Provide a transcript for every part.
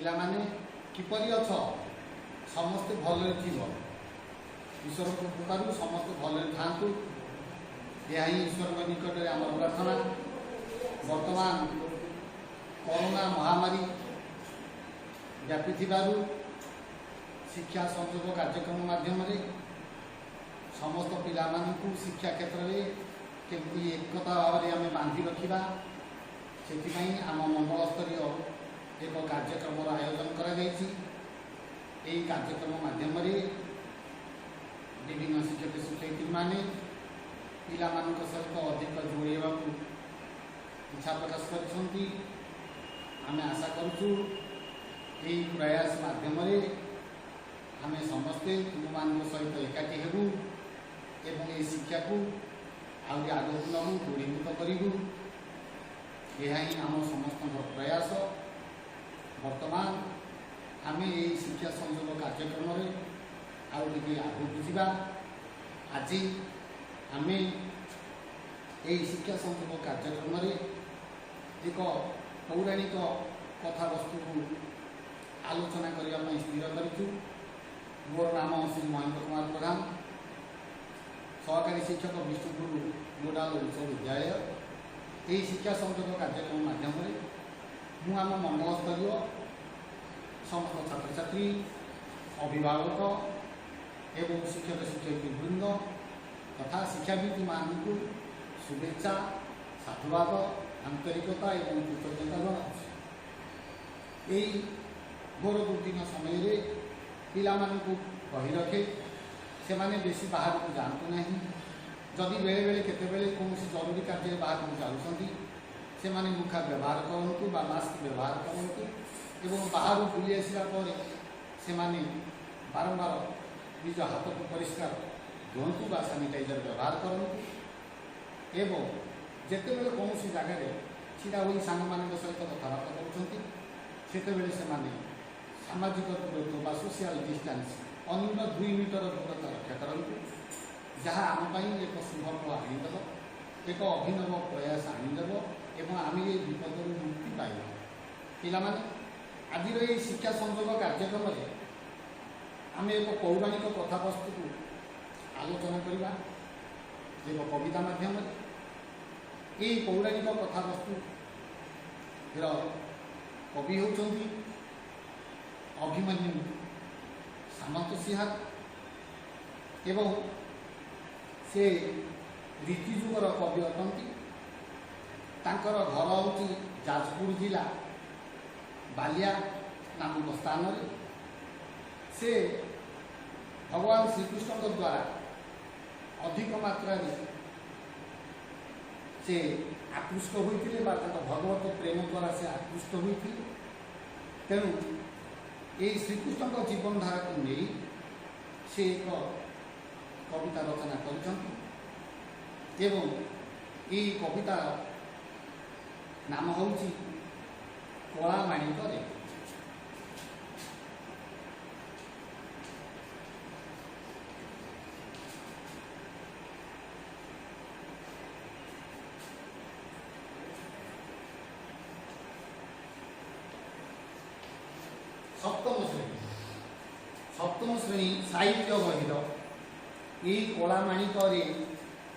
पिला माने किपरि अछ समस्ते भलरे थी ईश्वर को पुकारु समस्ते भलरे थांतु यह ही ईश्वर के निकट में आम प्रार्थना। वर्तमान कोरोना महामारी व्यापी शिक्षा संयोग कार्यक्रम माध्यम समस्त पिला मानू शिक्षा क्षेत्र में केमती एकता भाव में आम बांधि रखा से आम मंडल स्तरीय एक कार्यक्रम आयोजन करा कार्यक्रम माध्यम विभिन्न शिक्षक शिक्षयित्री माने पिला सहित अधिक जोड़ेवा इच्छा प्रकाश कर आम आशा करूँ प्रयास माध्यम आम समस्ते तुम मान सहित एकाठी हेबू एवं ये शिक्षा को आगे नबू दृढ़ीभूत करूँ। यह ही आम समस्त प्रयास। वर्तमान आम ये शिक्षा संयोग कार्यक्रम आगे आगुक आज आम ये शिक्षा संयोग कार्यक्रम एक पौराणिक कथावस्तु को आलोचना करने स्थिर करूँ। मोर नाम श्री महेंद्र कुमार प्रधान, सहकारी शिक्षक विष्णुपुर नोडाल उच्च विद्यालय। यही शिक्षा संयोग कार्यक्रम माध्यम मु आम मंडल स्तरीय समस्त छात्र छात्री अभिभावक एवं शिक्षक शिक्षयित्री वृंद तथा शिक्षाविद मानू शुभेच्छा साधुवाद आंतरिकता एवं कृतज्ञता जनाऊँ। यही मोर 2-3 समय पिला मानू कही रखे से माने बेसी बाहर को जानते ना जदि बेले बेले केतेबेले कौन जरूरी कार्य बाहर को जाऊँगी से माने मुखा व्यवहार करूँ बा मास्क व्यवहार करूँ एवं बाहर बुली आसला से माने बारंबार निज हाथ को परिष्कार दिंतु बा सानिटाइजर व्यवहार करूँ एवं जितेबले कौन जगह छिड़ा हो सांग मान सहित कथबार्ता करते से सामाजिक दूरत्व बा सोशल डिस्टेंस अन्यून 2 मीटर दूरता रक्षा करूँ जहाँ आम एक शुभ फल आनीदेव एक अभिनव प्रयास आनीदेव एवं आम ये विपद मुक्ति पाइबा। पिला आज ये शिक्षा संयोग कार्यक्रम आम एक पौराणिक कथावस्तु को आलोचना करवा एक कविता माध्यम ये पौराणिक कथावस्तु कवि होती अभिमन्यु सामंत सिंहार एवं से रीतिजुगर कवि अटंती। तांकर घर हूँ जाजपुर जिला बालिया नामक स्थान से भगवान श्रीकृष्ण द्वारा अधिक मात्रा से आकृष्ट होते भगवत प्रेम द्वारा से आकृष्ट होते तेणु ये श्रीकृष्ण का जीवन धारा को नहीं से एक कविता रचना कर एवं ये कविता नाम हूँ कला माणिक रे। सप्तम श्रेणी साहित्य बहिर यही कला माणिक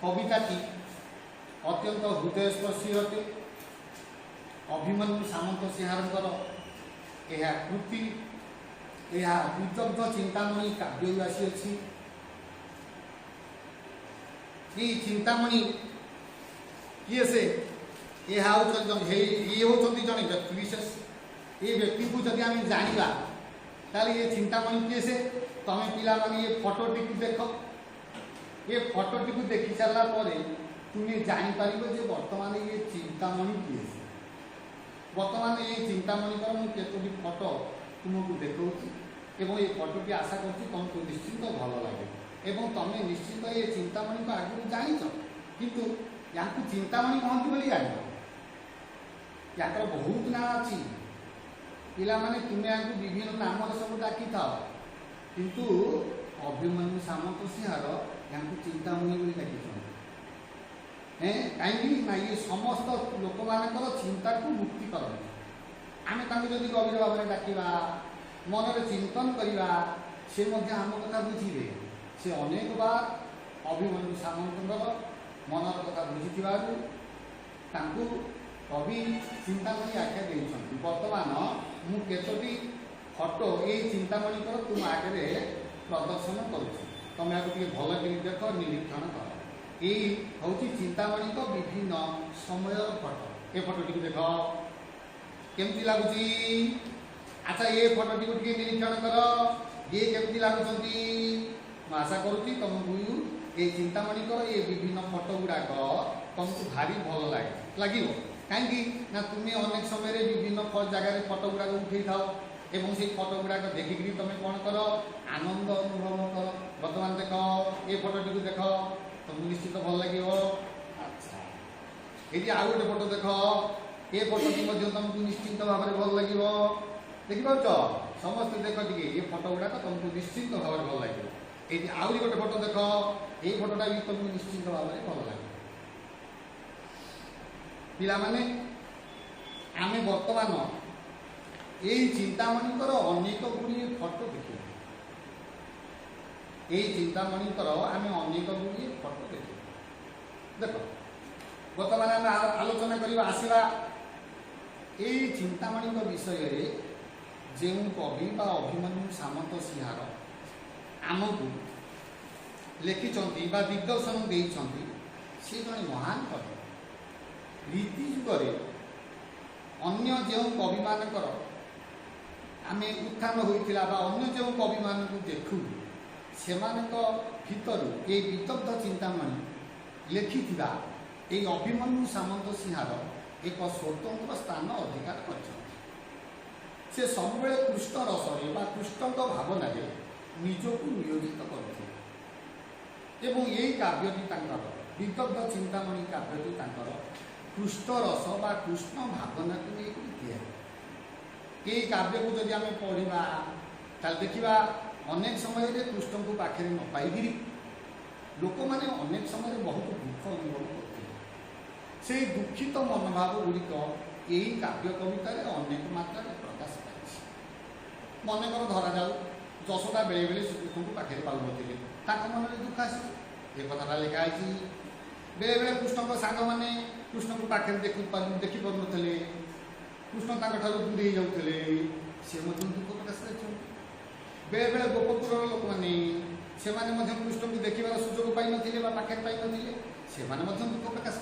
कविताटी अत्यंत हृदयस्पर्शी अटे। अभिमन्यु सामंत सिंहार यह कृति यह विदग्ध चिंतामणि काव्य आसी अच्छी। ये चिंतामणि किए से यह होती जन व्यक्ति विशेष। ये व्यक्ति को जब आम जाना ताले ये चिंतामणि किए से तमें पिला माने ये फोटोटी को देख ये फोटोटी को देखी सारा तुम्हें जापर जे बर्तमान ये चिंतामणि किए से। बर्तमान ये चिंतामणि पर मुझे केतोटी फोटो तुमको देखा ये फोटोटी आशा करुँच तुमको निश्चित भल लगे एवं तुम्हें निश्चित ये चिंतामणि को आगे जाच किंतु या चिंतामणि कहती बोली जान यार बहुत ना अच्छी पिला माने तुम्हें या विभिन्न नाम सब डाकी था किंतु अभिमन्यु सामंत सिंहार या चिंतामणि बोली डाकी कहीं ना ये समस्त लोक मान चिंता को मुक्ति करते आम जदि गभीर भाव में डाकवा मनरे चिंतन करवा से आम कथा बुझे से अनेक बार अभिमन्यु सामंतर मनर कथा बुझी कवि चिंतामणि आख्या देते। बर्तमान मु केतोटी फटो ये चिंतामणि तुम आगे प्रदर्शन करुच्छी तुम यहाँ भल देख निरीक्षण कर। ये हूँ चिंतामणि विभिन्न समय फटो ए फटोटी देख केमती लगुच। अच्छा ये फटोटी को निरीक्षण कर ये केमती लगुंट आशा करुँच तुमको ये चिंतामणि ये विभिन्न फटो गुड़ाक तुमको भारी भल लगे कहीं तुम्हें अनेक समय विभिन्न जगह फटो गुड़ाक उठे था एवं से फटो गुड़ाक देखिकी तुम कौन कर आनंद अनुभव कर। बर्तमान देख ये फटोटी को देख तुमको निश्चित भल लगे। अच्छा ये आउ गोटे फटो देख ये फटोटी तुमको निश्चित भाव में भल लगे। देखिपार समस्त देख टे ये फटो गुड़ाक तुमको निश्चित भाव में भल लगे। ये आउरी गोटे फटो देख ये फटोटा भी तुमको निश्चित भाव में भल लगे। पिला माने आमे वर्तमान यही चिंतामणिकर अनेक गुड़िए फटो देखिए यही चिंतामणिकर आमे अनेक गुड़िए फटो देखिए। देख बर्तमान आम आलोचना करवा आसवा यही चिंतामणि विषय जो कवि बा अभिमन्यु सामंत सिंहार आमको लिखिंट बा दिग्दर्शन देइछंती से जड़े महान कवि। रीति जुगरे अन्य जो कवि मानकर आम उत्थान होता अन्य जो कवि मान देखू से भितर ये विदग्ध चिंतामणि लिखि ये अभिमन्यु सामंत सिंहार एक स्वतंत्र स्थान अधिकार कर सब कृष्ण रसरे कृष्ण भावना निजक नियोजित करते यही काव्यटी विदग्ध चिंतामणि काव्यटी कृष्ण रस बा कृष्ण भावना को नहीं ये काव्य को जब आम पढ़ा ताल देखा अनेक समय कृष्ण को पाखे न पाई लोक मैंने अनेक समय बहुत दुख अनुभव करते से दुखित मनोभाव गुड़िक यही काव्य कवितार अनेक मात्रा प्रकाश पाई। मनकर धरा जाऊ जशोदा बेले बेले श्रीकृष्ण को पाखे पाऊन मन में दुख आस कथा लिखाई बेले बेले कृष्ण सांग मैंने कृष्ण को पाखे देखी पार नुले कृष्ण दूरे जाते सी दुख प्रकाश कर। बेले बेले गोपपुर लोक मैंने से कृष्ण को देखार सुजोग पाई नथिले पाखे पाई नथिले से दुख प्रकाश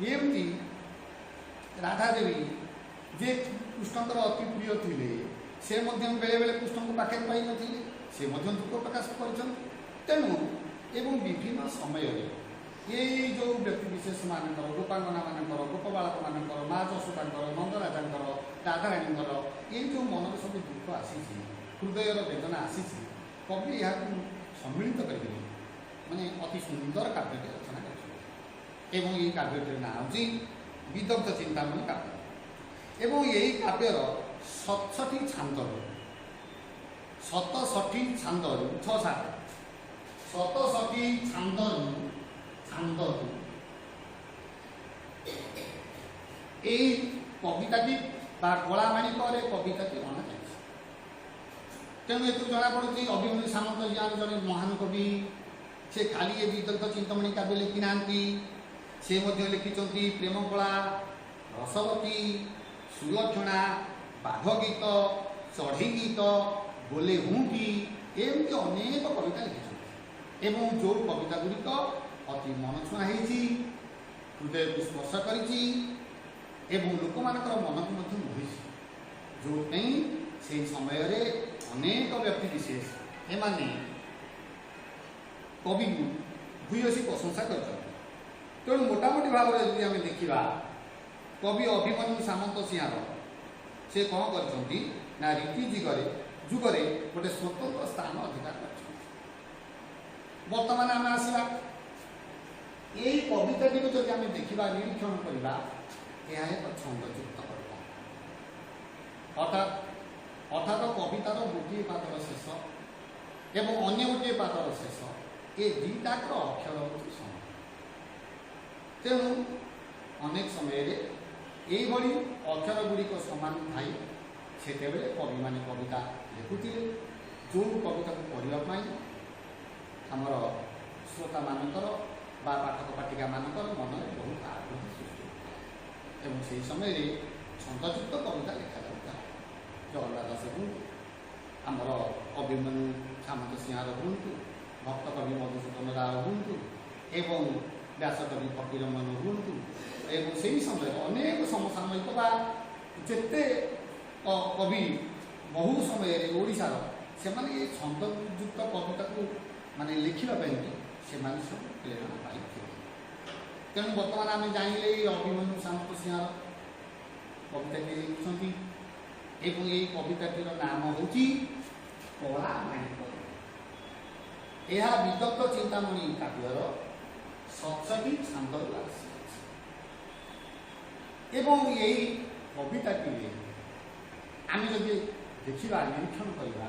करमती राधादेवी जे कृष्णकर अति प्रिय थे से बेले बेले कृष्ण को पाखे पाई नथिले से दुख प्रकाश कर। तेणु एवं विभिन्न समय ये जो व्यक्ति विशेष मानकर गोपांगना मानकर गोप बालक मानकर माँ जशोदा नंदराजा राधाराणी ये जो मन सब दुख आसी हृदयर वेदना आसी कवि यहाँ सम्मिलित कर माने अति सुंदर काव्यटी रचना कर ये काव्यटीर ना हूँ विदग्ध चिंतामणि काव्य एवं यही काव्यर 67 छांदर 67 छांदर 6-7 67 छांदर कविताटी कलामाणी पर कविताटी अणा जाए। तेणु ये जना पड़ी अभिमन्यु सामंत जियान जड़े महान कवि से खाली ये विदग्ध चिंतामणि काव्य लिखि ना से लिखिं प्रेम कला रसवती सुलक्षणा बाघ गीत चढ़ी गीत बोले हूँ कि एमती अनेक कविता लिखिं जो कविता गुड़िक अति मन छुआ हृदय को स्पर्श कर लोक मान मन को मोही जो से समय अनेक व्यक्ति विशेष एमाने कवि भूयसी प्रशंसा कर। तेणु मोटामोटी भाव में जब आम देखा कवि अभिमन्यु सामंत सिंहार से कौन कर रीति जुगरे गोटे स्वतंत्र स्थान अधिकार कर। बर्तमान आम आसवा यही कविताटी को जब आम देखा निरीक्षण करवा यह एक छंदयुक्त अर्थात अर्थात कवितार गोटे पातर शेष एवं अन्य गोटे पातर शेष ये दुईटाक अक्षर हूँ समान। तेणु अनेक समय ଏଇଭଳି ଅକ୍ଷର ଗୁଡ଼ିକ ସମାନ ଥାଇ ସେତେବେଳେ କବିମାନେ କବିତା ଲେଖୁଥିଲେ। ଯେଉଁ କବିତାକୁ ପଢ଼ିବା ପାଇଁ ଆମର ଶ୍ରୋତାମାନଙ୍କର ବା ପାଠକ ପାଠିକାମାନଙ୍କର ମନରେ ବହୁତ ଆଗ୍ରହ ସୃଷ୍ଟି ହେଉଥିଲା ଏବଂ ସେହି ସମୟରେ ଛନ୍ଦଯୁକ୍ତ କବିତା ଲେଖାଯାଉଥିଲା। ଜଗନ୍ନାଥ ଦାସ ହୁଅନ୍ତୁ, ଆମର ଅଭିମନ୍ୟୁ ସାମନ୍ତ ସିଂହାର ହୁଅନ୍ତୁ, ଭକ୍ତ କବି ମଧୁସୂଦନ ରାୟ ହୁଅନ୍ତୁ ଏବଂ ବ୍ୟାସକବି ଫକୀରମୋହନ ହୁଅନ୍ତୁ ଏବଂ ସେହି ସମୟରେ ଅନେକ ସମସାମୟିକ ବା ଯେତେ କବି ବହୁ ସମୟରେ ଓଡ଼ିଶାର ସେମାନେ ଏ ଛନ୍ଦଯୁକ୍ତ କବିତାକୁ ମାନେ ଲେଖିବା ପାଇଁ ସେମାନେ ସବୁ ପ୍ରେରଣା ପାଇଥିଲେ। ତେଣୁ ବର୍ତ୍ତମାନ ଆମେ ଜାଣିଲେ ଏଇ ଅଭିମନ୍ୟୁ ସାମନ୍ତ ସିଂହାର କବିତାଟି ଲେଖିଛନ୍ତି ଏବଂ ଏହି କବିତାଟିର ନାମ ହେଉଛି କଳା ମାଣିକ। ଏହା ବିଦଗ୍ଧ ଚିନ୍ତାମଣି କାବ୍ୟର 67 ଛାନ୍ଦରୁ ଆସିଅଛି ଏବଂ ଏହି କବିତାଟିରେ ଆମେ ଯଦି ଦେଖିବା ନିରୀକ୍ଷଣ କରିବା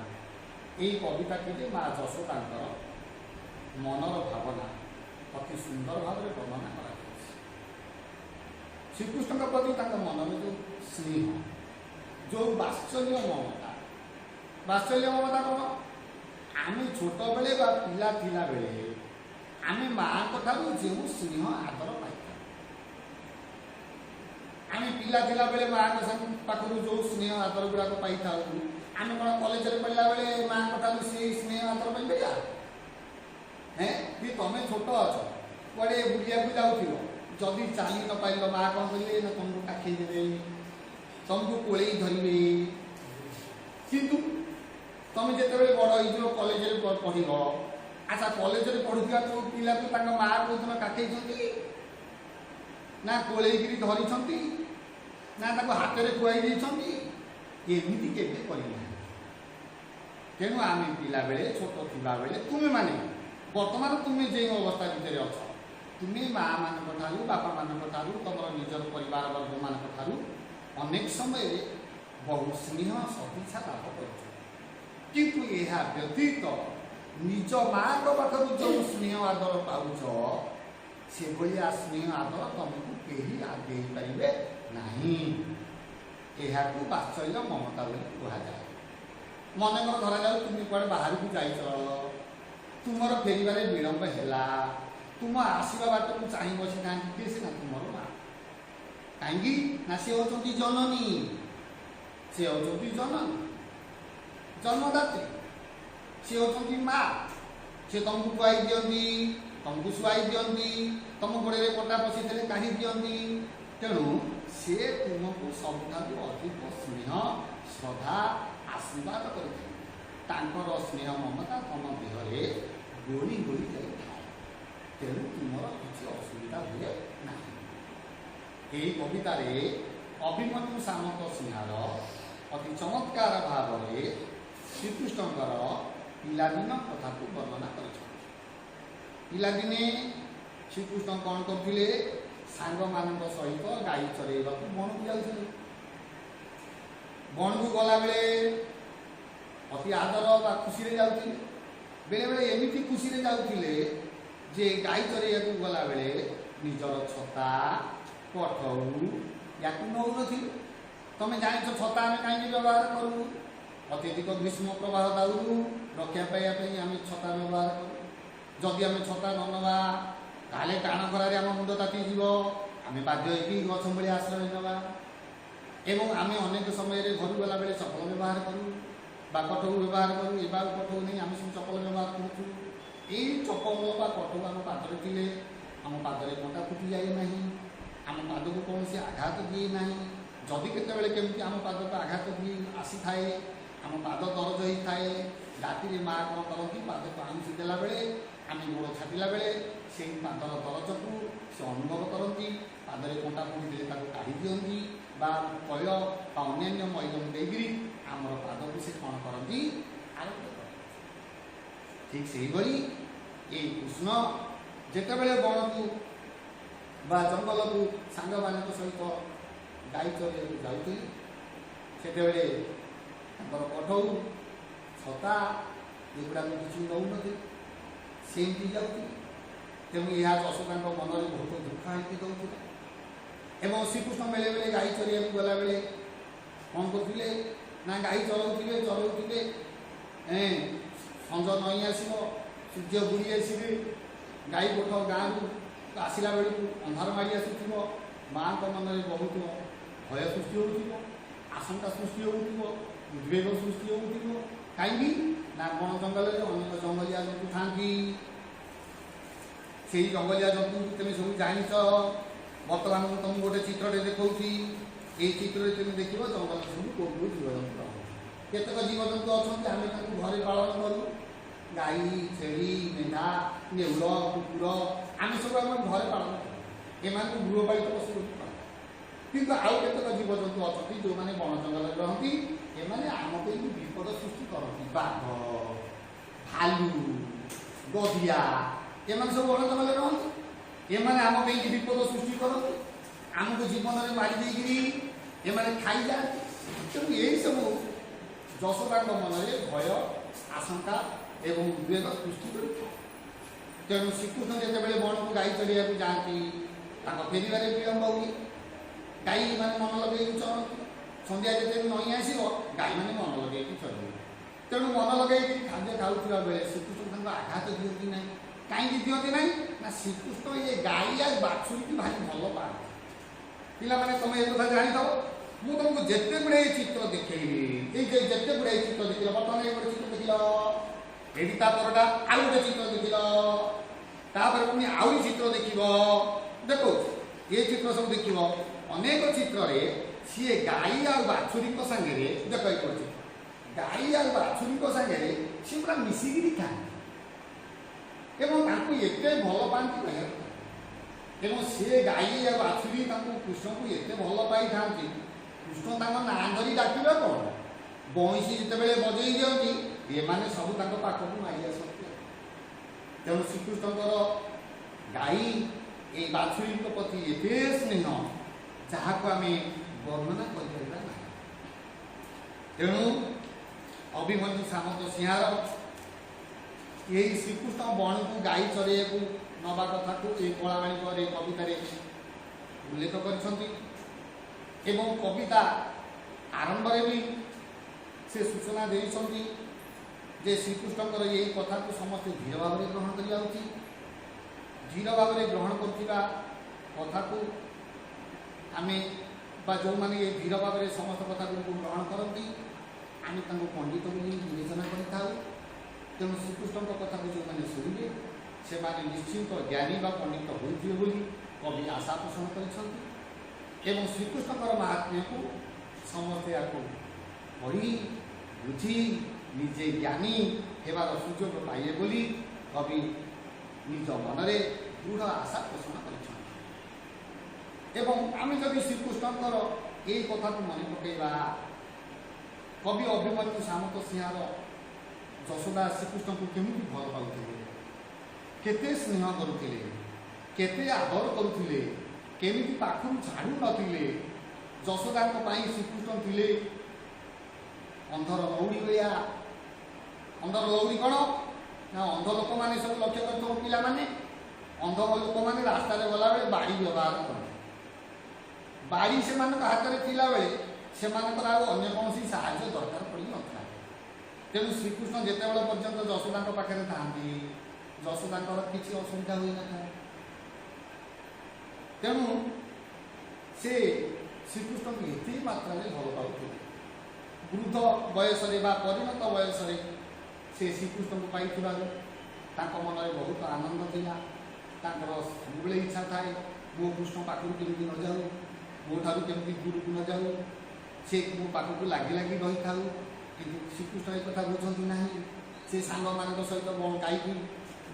ଏହି କବିତାଟିରେ ମା ଯଶୋଦାଙ୍କର ମନର ଭାବନା ଅତି ସୁନ୍ଦର ଭାବରେ ବର୍ଣ୍ଣନା କରାଯାଇଛି। ଶ୍ରୀକୃଷ୍ଣଙ୍କ ପ୍ରତି ତାଙ୍କ ମନରେ ଯେଉଁ ସ୍ନେହ, ଯେଉଁ ବାତ୍ସଲ୍ୟ ମମତା କ'ଣ? ଆମେ ଛୋଟବେଳେ ବା ପିଲା ଥିଲାବେଳେ ଆମେ ମାଆଙ୍କ ଠାରୁ ଯେଉଁ ସ୍ନେହ ଆଦର ପାଇଥାଉ, ଆମେ ପିଲା ଥିଲାବେଳେ ମାଆଙ୍କ ପାଖରୁ ଯେଉଁ ସ୍ନେହ ଆଦର ଗୁଡ଼ାକ ପାଇଥାଉ, ଆମେ କ'ଣ କଲେଜରେ ପଢ଼ିଲା ବେଳେ ମାଆଙ୍କ ଠାରୁ ସେଇ ସ୍ନେହ ଆଦର ପାଇପାରିବା? କି ତମେ ଛୋଟ ଅଛ, କୁଆଡ଼େ ବୁଲିବାକୁ ଯାଉଥିବ, ଯଦି ଚାଲି ନ ପାରିଲ ମା କ'ଣ କରିବେ ନା ତମକୁ କାଖେଇ ଦେବେ, ତମକୁ କୋଳେଇ ଧରିବେ। କିନ୍ତୁ ତମେ ଯେତେବେଳେ ବଡ଼ ହେଇଯିବ, କଲେଜରେ ପଢ଼ିବ, ଆଚ୍ଛା କଲେଜରେ ପଢ଼ୁଥିବା ଯେଉଁ ପିଲାକୁ ତାଙ୍କ ମା କେଉଁଦିନ କାଖେଇଛନ୍ତି ନା କୋଳେଇକିରି ଧରିଛନ୍ତି ନା ତାକୁ ହାତରେ ଖୁଆଇ ଦେଇଛନ୍ତି? ଏମିତି କେବେ କରିନାହାନ୍ତି। ତେଣୁ ଆମେ ପିଲାବେଳେ ଛୋଟ ଥିବାବେଳେ ତୁମେମାନେ ବର୍ତ୍ତମାନ ତୁମେ ଯେଉଁ ଅବସ୍ଥା ଭିତରେ ଅଛ, ତୁମେ ମାଆମାନଙ୍କ ଠାରୁ ବାପାମାନଙ୍କ ଠାରୁ ତୁମର ନିଜର ପରିବାର ବର୍ଗମାନଙ୍କ ଠାରୁ ଅନେକ ସମୟରେ ବହୁ ସ୍ନେହ ସଦିଚ୍ଛା ଲାଭ କରୁଛ। କିନ୍ତୁ ଏହା ବ୍ୟତୀତ ନିଜ ମାଆଙ୍କ ପାଖରୁ ଯେଉଁ ସ୍ନେହ ଆଦର ପାଉଛ, ସେଭଳିଆ ସ୍ନେହ ଆଦର ତୁମକୁ କେହି ଦେଇପାରିବେ ନାହିଁ। ଏହାକୁ ବାତ୍ସଲ୍ୟ ମମତା ବୋଲି କୁହାଯାଏ। ମନେକର ଧରାଯାଉ ତୁମେ କୁଆଡ଼େ ବାହାରକୁ ଯାଇଛ, ତୁମର ଫେରିବାରେ ବିଳମ୍ବ ହେଲା, ତୁମ ଆସିବା ବାଟକୁ ଚାହିଁ ବସିଥାନ୍ତି କିଏ? ସିନା ତୁମର ମା। କାହିଁକି ନା ସେ ହେଉଛନ୍ତି ଜନନୀ, ସେ ହେଉଛନ୍ତି ଜନ୍ମଦାତ୍ରୀ, ସେ ହେଉଛନ୍ତି ମା। ସେ ତୁମକୁ ଖୁଆଇ ଦିଅନ୍ତି, ତୁମକୁ ଶୁଆଇ ଦିଅନ୍ତି, ତୁମ ଗୋଡ଼ରେ କଟା ପଶିଥିଲେ କାଢ଼ି ଦିଅନ୍ତି। ତେଣୁ ସେ ତୁମକୁ ସବୁଠାରୁ ଅଧିକ ସ୍ନେହ ଶ୍ରଦ୍ଧା ଆଶୀର୍ବାଦ କରିଥାଏ। ତାଙ୍କର ସ୍ନେହ ମମତା ତୁମ ଦେହରେ ଗୋଳି ଗୋଳି ଯାଇଥାଏ। ତେଣୁ ତୁମର କିଛି ଅସୁବିଧା ହୁଏ ନାହିଁ। ଏହି କବିତାରେ ଅଭିମନ୍ୟୁ ସାମନ୍ତ ସିଂହାର ଅତି ଚମତ୍କାର ଭାବରେ ଶ୍ରୀକୃଷ୍ଣଙ୍କର ପିଲାଦିନ କଥାକୁ ବର୍ଣ୍ଣନା କରିଛନ୍ତି। ପିଲାଦିନେ ଶ୍ରୀକୃଷ୍ଣ କ'ଣ କରୁଥିଲେ? ସାଙ୍ଗମାନଙ୍କ ସହିତ ଗାଈ ଚରେଇବାକୁ ବଣକୁ ଯାଉଥିଲେ। ବଣକୁ ଗଲାବେଳେ ଅତି ଆଦର ବା ଖୁସିରେ ଯାଉଥିଲେ। ବେଳେବେଳେ ଏମିତି ଖୁସିରେ ଯାଉଥିଲେ ଯେ ଗାଈ ଚରେଇବାକୁ ଗଲାବେଳେ ନିଜର ଛତା କଠଉ ୟାକୁ ନେଉନଥିଲେ। ତମେ ଜାଣିଛ ଛତା ଆମେ କାହିଁକି ବ୍ୟବହାର କରୁ? ଅତ୍ୟଧିକ ଗ୍ରୀଷ୍ମ ପ୍ରବାହ ଦାଉରୁ ରକ୍ଷା ପାଇବା ପାଇଁ ଆମେ ଛତା ବ୍ୟବହାର କରୁ। ଯଦି ଆମେ ଛତା ନ ନେବା ତାହେଲେ ଟାଣ ଖରାରେ ଆମ ମୁଣ୍ଡ ତାତିଯିବ। ଆମେ ବାଧ୍ୟ ହୋଇକି ଗଛ ମୂଳେ ଆଶ୍ରୟ ନେବା ଏବଂ ଆମେ ଅନେକ ସମୟରେ ଘରୁ ଗଲାବେଳେ ଚପଲ ବ୍ୟବହାର କରୁ ବା କଠଉ ବ୍ୟବହାର କରୁ। ଏବା କଠଉ ନେଇ ଆମେ ସବୁ ଚପଲ ବ୍ୟବହାର କରୁଛୁ। ଏଇ ଚପଲ ବା କଠଉ ଆମ ପାଦରେ ଥିଲେ ଆମ ପାଦରେ କଣ୍ଟା ଫୁଟିଯାଏ ନାହିଁ, ଆମ ପାଦକୁ କୌଣସି ଆଘାତ ଦିଏ ନାହିଁ। ଯଦି କେତେବେଳେ କେମିତି ଆମ ପାଦକୁ ଆଘାତ ଦିଏ ଆସିଥାଏ, ଆମ ପାଦ ଦରଜ ହୋଇଥାଏ, ରାତିରେ ମା କ'ଣ କରନ୍ତି? ପାଦକୁ ଆଉଁସି ଦେଲାବେଳେ ଆମେ ଗୋଡ଼ ଛାଟିଲା ବେଳେ ସେହି ପାଦର ଦରଜକୁ ସେ ଅନୁଭବ କରନ୍ତି। ପାଦରେ କଣ୍ଟା ପଡ଼ିଥିଲେ ତାକୁ କାଢ଼ି ଦିଅନ୍ତି ବା ତୈଳ ବା ଅନ୍ୟାନ୍ୟ ମଇଦମ ଦେଇକରି ଆମର ପାଦକୁ ସେ କ'ଣ କରନ୍ତି? ଆରୋଗ୍ୟ କରନ୍ତି। ଠିକ୍ ସେହିଭଳି ଏଇ କୃଷ୍ଣ ଯେତେବେଳେ ବଣକୁ ବା ଜଙ୍ଗଲକୁ ସାଙ୍ଗମାନଙ୍କ ସହିତ ଗାଈ ଚରେଇବାକୁ ଯାଉଥିଲେ, ସେତେବେଳେ ତାଙ୍କର କଠଉ ଛତା ଏଗୁଡ଼ାକ କିଛି ନେଉନଥିଲେ, ସେମିତି ଯାଉଥିଲେ। ତେଣୁ ଏହା ଯଶୋଦାଙ୍କ ମନରେ ବହୁତ ଦୁଃଖ ଆଣିକି ଦେଉଥିଲା। एवं श्रीकृष्ण बेले बेले गाई चरिया गला बेले कौन करते ना गाई चलाउे संज नई आसब सूर्य बुड़ी आसवे गाई गोठ गाँव को आसला बेलू अंधार माड़ी आसुव माँ मन में बहुत भय सृष्टि हो आशंका सृष्टि होद्वेग सृष्टि हो कहीं ना बण जंगल अनेक जंगलिया जंतु था से जंगलिया जंतु तुम सब जान बर्तमान मुझे तुमको गोटे चित्रटे देखा ये चित्र तुम देख जंगल सब कौन कौ जीवजंतु केतक जीवजंतु अच्छा आम घरे पालन करूँ गाई छेली मेढ़ा नेउल कुकुर आम सब आम घरे पालन करूँ एम गृहपालित पशु किंतु आउ केतक जीवजंतु अच्छा जो मैंने बण जंगल रहती एमाने आम विपद सृष्टि करती बाघ भालू गधिया एम सब बण जंगल रहती एमाने आम विपद सृष्टि करती आमको जीवन में मारिदेकरी एमाने खाई जाती तेणु यही सब जशोदा मन में भय आशंका एवं उद्वेग सृष्टि कर तेणु श्रीकृष्ण जिते बण को गाई चढ़िया जाती फेर विलंब हुए गाई मैंने मन लगे चलती सन्ध्या जिते नई आसो गाई मैंने मन लगे चल तेणु मन लगे खाद्य खाऊा बेले श्रीकृष्ण आघात दिखती ना कहीं दिखती ना ना श्रीकृष्ण ये गाई आ बाछुरी की भारी भल पाती पिला तुम ये कथा जानी मुझे तुमको जिते गुड़े चित्र देखी जिते गुड़े चित्र देख बर्तमान ये गोटे चित्र देख ये परटा आउ गोटे चित्र देख पुणी आउरी चित्र देख देखो ये चित्र सब देख अनेक चित्र सी गाई आ बाछुरी सागे देख ये चित्र गाई आ बाछुरी सागे सी पूरा मिसिकी खाती एवं एते भल पाती कह एवं सी गाई आ बाछुरी कृष्ण को एत भल पाई था कृष्ण ना धरी डाकिबा कौन बंशी जिते बजई दिखती ये मैंने सब पाखक मारी आसती तेणु श्रीकृष्ण गाई ये बाछुरी प्रति एते स्नेह जहाँ को आम वर्णना कर तेणु अभिमन्यु सामंत सिंहार यही श्रीकृष्ण बण को गाई चरैया को नवा कथा को ये कलावाणी कवितार उल्लेख कर कविता आरंभ भी से सूचना देते जे श्रीकृष्ण यही कथा को समस्त धीर भाव में ग्रहण करवा उचित धीर भाव में ग्रहण करथिबा कथा को आम जो मैंने ये धीर भाव में समस्त कथा को ग्रहण करती आम पंडित विवेचना कर तेणु श्रीकृष्ण कथा को जो मैंने शुणिले से माने निश्चिंत ज्ञानी बा पंडित होइथिबे बोली कवि आशा पोषण कर श्रीकृष्ण महात्म्य को समस्ते या पढ़ी बुझी निजे ज्ञानी हेबार सुजोग पाइए बोली कवि निज मन में दृढ़ आशा पोषण कर आम जब श्रीकृष्ण ये कथा को मन पकईवा कवि अभिमन्यु सामंत सिंहार जशोदा श्रीकृष्ण को केमी भल पाते केते स्नेह करुले केते आदर करुले केमी पाखु छाड़ू नथिले जशोदा श्रीकृष्ण थे अंधर लौड़ी भैया अंधर लौड़ी कौन ना अंध लोक मैंने सब लक्ष्य कर पिला माने अंध लोक मैंने रास्ता गला बेले बाड़ी व्यवहार करते बाड़ी से हाथ में थिला बेले से अन्य कौन साहाय्य दरकार पड़ ना तेणु श्रीकृष्ण जिते पर्यंत जशोदा पाखे था जशोदा किसी असुविधा हुई न था तेणु से श्रीकृष्ण को एत मात्रा भल पाते वृद्ध बयस परिणत बयस से श्रीकृष्ण को पाई मन में बहुत आनंद था सब इच्छा थाए मो कृष्ण पाखक केमी न जाऊ मो ठार केमी दूर को न जाऊ से मो पाखक लगी लगी रही था कि श्रीकृष्ण एक कथा बुझती ना से सांग मान सहित गाई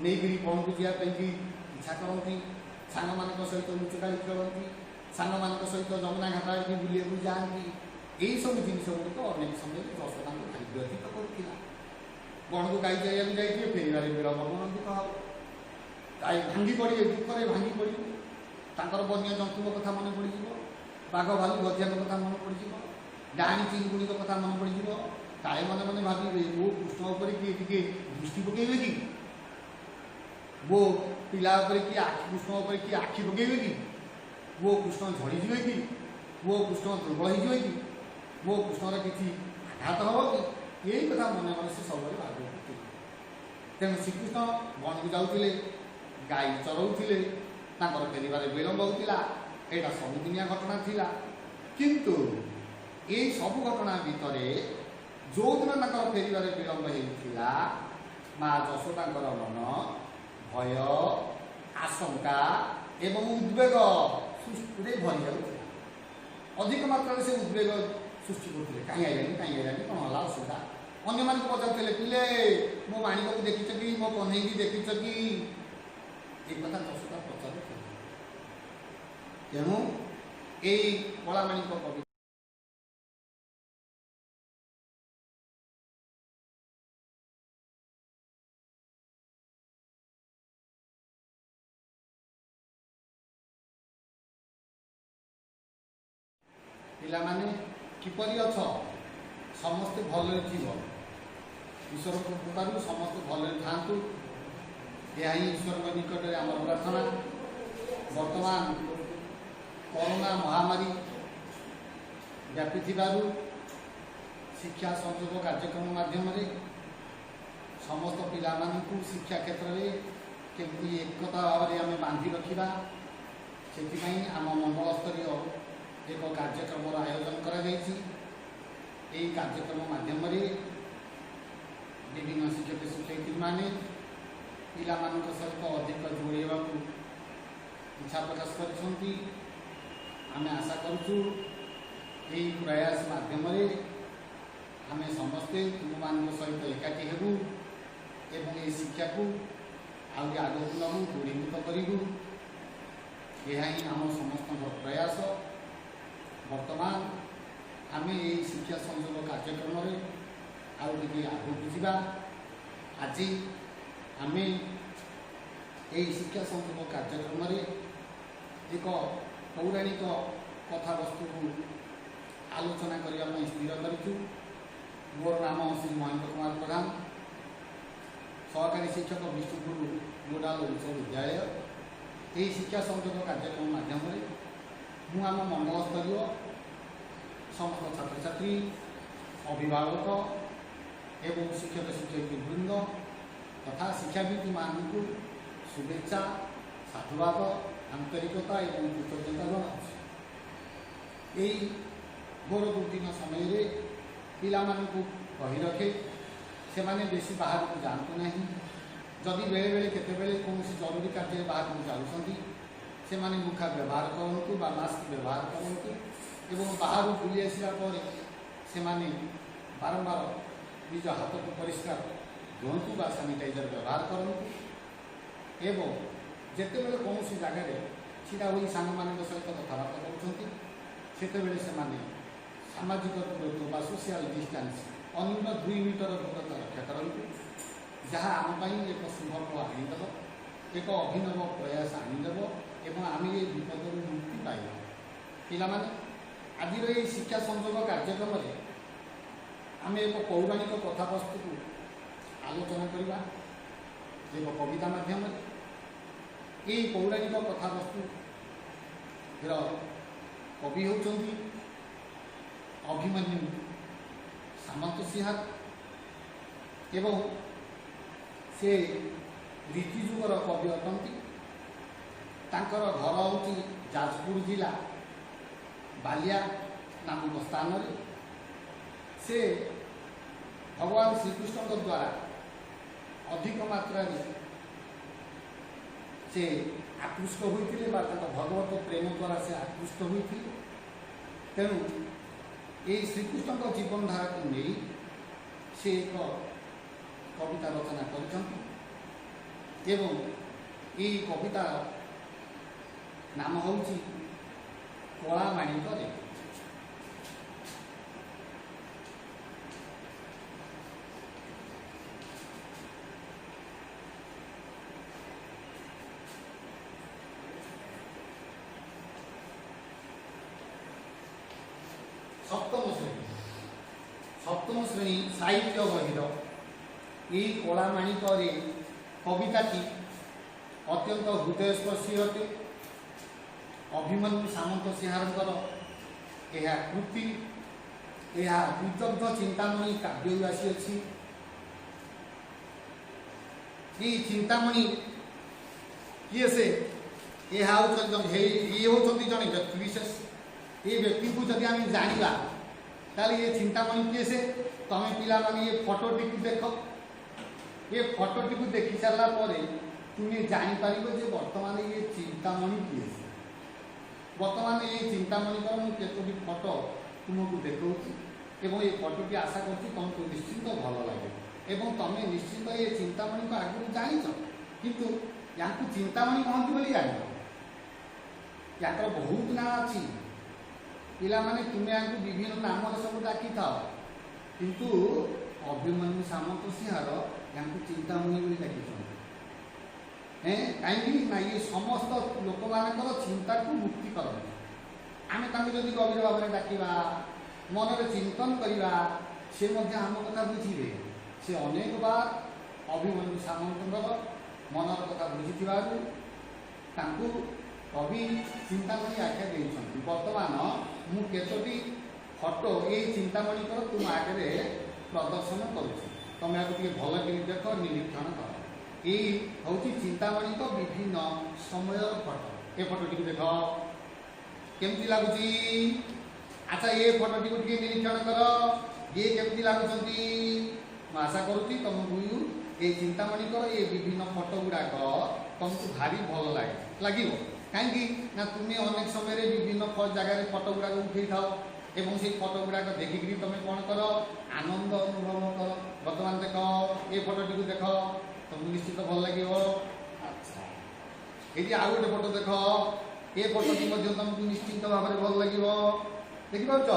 नहीं बण को जावाई इच्छा करती सांग मान सहित लुचकाड़ी खेलती सांग मान सहित जमुना घाट आड़े बुलाक जाती यही सब जिनस गुड़िक अनेक समय जशोदा भाई व्यतीत करूला बण को गाई जाइए जाइए फेरवे विलम्ब मन दुख हम गाई भांगी पड़े दुखरे भांगी पड़े वन्य जंतु कथा मन पड़ बाघ भालू गजिया कथा मन पड़ डाणी चिंगुड़ी कथा मन पड़ काले मन मैंने भावे वो कृष्ण उपर किए दृष्टि पकड़े कि वो पिला किए कृष्ण उपर किए आखि पकड़े कि पुओ कृष्ण झड़ीजे कि पुओ कृष्ण दुर्बल हो कि पुओ कृष्णर किसी आघात हम कि यही कथा मन मन से सब भागवत तेणु श्रीकृष्ण वन को जाऊे गाई चराउले फेरबार विलम्ब होता यहाँ सबुदिनिया घटना थिला किंतु ये सब घटना भितर जो दिन फेरबार विलम्ब होता माँ यशोदा मन भय आशंका एवं उद्वेग सृष्टि भरी जाऊला अधिक मात्रा से उद्वेग सृष्टि करते कहीं आइलानी कौन है असुविधा अन्य मान पचारे पिले मो माणिक को देखी कि मो कन्हई की देखी कि ये कथा यशोदा पचार तेणु यही कलामाणिक कवि पिलामाने किपरि अछ समस्ते भलरे थी ईश्वर कृपार समस्ते भलरे थांतु यह ईश्वर निकट में आम प्रार्थना वर्तमान कोरोना महामारी व्यापी शिक्षा संयोग कार्यक्रम माध्यम समस्त पिला शिक्षा क्षेत्र में केमती एकता भाव में आम बांधि रखा से आम मंडल स्तरीय एक कार्यक्रम आयोजन करा कार्यक्रम माध्यम विभिन्न शिक्षक शिक्षयित्री माने पिला सहित अधिक जोड़वा इच्छा प्रकाश कर आम आशा करूँ प्रयास माध्यम आम समस्ते तुम मान सहित एकाठी हेबू एवं ये शिक्षा को आगे आगक नबू दृढ़ीभूत करूँ यह आम समस्त प्रयास वर्तमान आम ये शिक्षा संयोग कार्यक्रम आगे जा आज आम ये शिक्षा संयोग कार्यक्रम एक पौराणिक कथा वस्तु को आलोचना करने स्थिर करूँ मोर नाम श्री महेंद्र कुमार प्रधान सहकारी शिक्षक विष्णुपुर मोडाल उच्च विद्यालय यही शिक्षा संयोग कार्यक्रम माध्यम मु आम मंडल स्तरीय समस्त छात्र छात्री अभिभावक एवं शिक्षक शिक्षयित्री वृंद तथा शिक्षाविद मान को शुभेच्छा साधुवाद आंतरिकता एवं कृतज्ञता जनाऊँ यही मोर दुर्दिन समय पिला कही रखे से माने बेसी बाहर को जातु ना जदि बेले बेले केतेबेले कौन जरूरी कार्य बाहर को जाऊँगी से माने मुखा व्यवहार करूँ मास्क व्यवहार करूँ एवं बाहर बुली आसला से माने बारंबार निज हाथ को परिष्कार दिंतु बा सानिटाइजर व्यवहार करूँ एवं जितेबले कौन जगार छिड़ा हुई सांग मान सहित कथबार्ता करुँचे से सामाजिक दूरत्व बा सोशल डिस्टेंस अन्य 2 मीटर दूरता रक्षा करूँ जहाँ आम एक शुभ आनीदेव एक अभिनव प्रयास आनीदेव एवं आम ये विपद मुक्ति पाइबा पिला आज ये शिक्षा संयोग कार्यक्रम आम एक पौराणिक कथावस्तु को आलोचना करवा एक कविता माध्यम ये पौराणिक कथावस्तु कवि होती अभिमन्यु सामंत सिंहार एवं से रीतिजुगर कवि अटंती तांकर घर हूँ जाजपुर जिला बालिया नामक स्थान से भगवान श्रीकृष्ण द्वारा अधिक मात्रा से आकृष्ट होते भगवत प्रेम द्वारा से आकृष्ट होते तेणु ये श्रीकृष्ण जीवन धारा को नहीं से एक कविता रचना कर कविता नाम हूँ कलामाणिक रे सप्तम श्रेणी साहित्य बहिर यही कलामाणिक रे कविताटी अत्यंत हृदयस्पर्शी अटे अभिमन्यु सामंत सिंहारଙ୍କର ଏହା କୃତି ଏହା ବିଦଗ୍ଧ ଚିନ୍ତାମଣି କାବ୍ୟରୁ ଆସିଅଛି। এই চিন্তামণি କିଏ ସେ? ଇଏ ହେଉଛନ୍ତି ଜଣେ ବ୍ୟକ୍ତି ବିଶେଷ। ଏ ବ୍ୟକ୍ତିକୁ ଯଦି ଆମେ ଜାଣିବା ତାହେଲେ ଏ ଚିନ୍ତାମଣି କିଏ ସେ? ତମେ ପିଲାମାନେ ଏ ଫଟୋଟିକୁ ଦେଖ। ଏ ଫଟୋଟିକୁ ଦେଖି ସାରିଲା ପରେ ତୁମେ ଜାଣିପାରିବ ଯେ ବର୍ତ୍ତମାନ ଏ ଚିନ୍ତାମଣି କିଏ ସେ। ବର୍ତ୍ତମାନ ଏ ଚିନ୍ତାମଣିଙ୍କର ମୁଁ କେତୋଟି ଫଟୋ ତୁମକୁ ଦେଖାଉଛି ଏବଂ ଏ ଫଟୋଟି ଆଶା କରୁଛି ତୁମକୁ ନିଶ୍ଚିନ୍ତ ଭଲ ଲାଗେ ଏବଂ ତମେ ନିଶ୍ଚିନ୍ତ ଏ ଚିନ୍ତାମଣିକୁ ଆଗରୁ ଜାଣିଛ, କିନ୍ତୁ ୟାଙ୍କୁ ଚିନ୍ତାମଣି କହନ୍ତି ବୋଲି ଜାଣିଛ। ୟାଙ୍କର ବହୁତ ନାଁ ଅଛି। ପିଲାମାନେ ତୁମେ ୟାଙ୍କୁ ବିଭିନ୍ନ ନାମରେ ସବୁ ଡାକିଥାଅ, କିନ୍ତୁ ଅଭିମନ୍ୟୁ ସାମନ୍ତ ସିଂହାର ୟାଙ୍କୁ ଚିନ୍ତାମଣି ବୋଲି ଡାକିଛନ୍ତି। କାହିଁକି ନା ଇଏ ସମସ୍ତ ଲୋକମାନଙ୍କର ଚିନ୍ତାକୁ ମୁକ୍ତି କରନ୍ତି। ଆମେ ତାଙ୍କୁ ଯଦି ଗଭୀର ଭାବରେ ଡାକିବା, ମନରେ ଚିନ୍ତନ କରିବା, ସେ ମଧ୍ୟ ଆମ କଥା ବୁଝିବେ। ସେ ଅନେକ ବାର ଅଭିମନ୍ୟୁ ସାମନ୍ତଙ୍କର ମନର କଥା ବୁଝିଥିବାରୁ ତାଙ୍କୁ କବି ଚିନ୍ତାମଣି ଆଖ୍ୟା ଦେଇଛନ୍ତି। ବର୍ତ୍ତମାନ ମୁଁ କେତୋଟି ଫଟୋ ଏଇ ଚିନ୍ତାମଣିଙ୍କର ତୁମ ଆଗରେ ପ୍ରଦର୍ଶନ କରୁଛି। ତମେ ଆକୁ ଟିକେ ଭଲ କରି ଦେଖ, ନିରୀକ୍ଷଣ କର। ଏଇ ହେଉଛି ଚିନ୍ତାମଣିଙ୍କ ବିଭିନ୍ନ ସମୟର ଫଟୋ। ଏ ଫଟୋଟିକୁ ଦେଖ କେମିତି ଲାଗୁଛି। ଆଚ୍ଛା, ଏ ଫଟୋଟିକୁ ଟିକେ ନିରୀକ୍ଷଣ କର। ଇଏ କେମିତି ଲାଗୁଛନ୍ତି? ମୁଁ ଆଶା କରୁଛି ତମକୁ এই চিন্তামণিଙ୍କର ଏ ବିଭିନ୍ନ ଫଟୋ ଗୁଡ଼ାକ ତମକୁ ଭାରି ଭଲ ଲାଗିବ। କାହିଁକି ନା ତୁମେ ଅନେକ ସମୟରେ ବିଭିନ୍ନ ଜାଗାରେ ଫଟୋ ଗୁଡ଼ାକ ଉଠେଇଥାଅ ଏବଂ ସେଇ ଫଟୋ ଗୁଡ଼ାକ ଦେଖିକିରି ତମେ କ'ଣ କର? ଆନନ୍ଦ ଅନୁଭବ କର। ବର୍ତ୍ତମାନ ଦେଖ, ଏ ଫଟୋଟିକୁ ଦେଖ, ତମକୁ ନିଶ୍ଚିତ ଭଲ ଲାଗିବ। ଆଚ୍ଛା, ଏଠି ଆଉ ଗୋଟେ ଫଟୋ ଦେଖ। ଏ ଫଟୋଟି ମଧ୍ୟ ତମକୁ ନିଶ୍ଚିତ ଭାବରେ ଭଲ ଲାଗିବ। ଦେଖିପାରୁଛ?